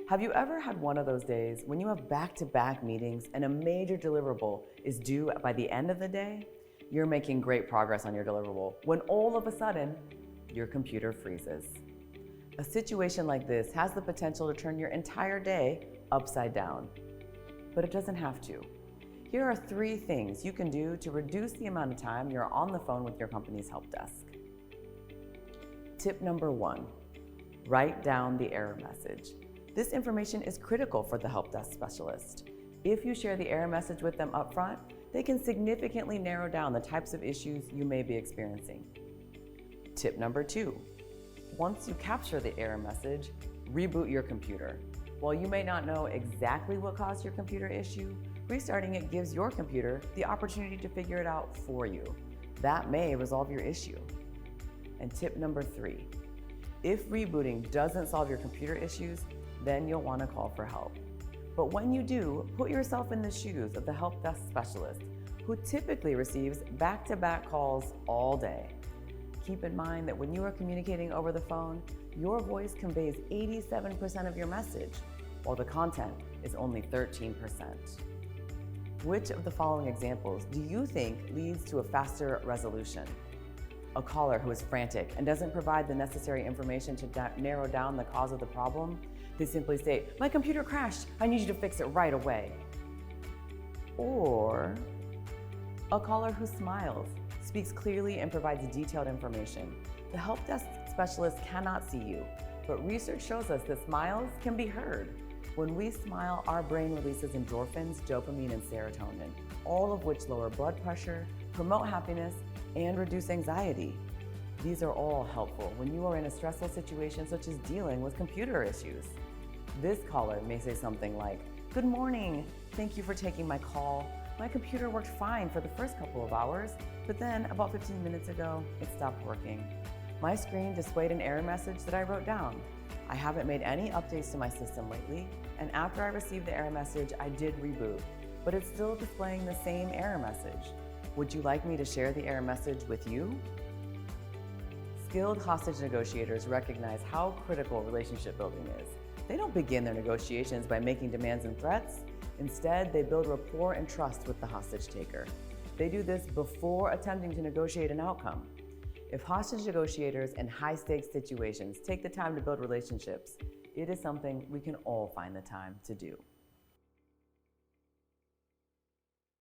Have you ever had one of those days when you have back-to-back meetings and a major deliverable is due by the end of the day? You're making great progress on your deliverable when all of a sudden, your computer freezes. A situation like this has the potential to turn your entire day upside down, but it doesn't have to. Here are 3 things you can do to reduce the amount of time you're on the phone with your company's help desk. Tip number 1, write down the error message. This information is critical for the help desk specialist. If you share the error message with them up front, they can significantly narrow down the types of issues you may be experiencing. Tip number 2, once you capture the error message, reboot your computer. While you may not know exactly what caused your computer issue, restarting it gives your computer the opportunity to figure it out for you. That may resolve your issue. And tip number 3, if rebooting doesn't solve your computer issues, then you'll want to call for help. But when you do, put yourself in the shoes of the help desk specialist, who typically receives back-to-back calls all day. Keep in mind that when you are communicating over the phone, your voice conveys 87% of your message, while the content is only 13%. Which of the following examples do you think leads to a faster resolution? A caller who is frantic and doesn't provide the necessary information to narrow down the cause of the problem? They simply state, "My computer crashed, I need you to fix it right away." Or a caller who smiles, speaks clearly, and provides detailed information. The help desk specialist cannot see you, but research shows us that smiles can be heard. When we smile, our brain releases endorphins, dopamine, and serotonin, all of which lower blood pressure, promote happiness, and reduce anxiety. These are all helpful when you are in a stressful situation such as dealing with computer issues. This caller may say something like, "Good morning, thank you for taking my call. My computer worked fine for the first couple of hours, but then about 15 minutes ago, it stopped working. My screen displayed an error message that I wrote down. I haven't made any updates to my system lately, and after I received the error message, I did reboot, but it's still displaying the same error message. Would you like me to share the error message with you?" Skilled hostage negotiators recognize how critical relationship building is. They don't begin their negotiations by making demands and threats. Instead, they build rapport and trust with the hostage taker. They do this before attempting to negotiate an outcome. If hostage negotiators in high-stakes situations take the time to build relationships, it is something we can all find the time to do.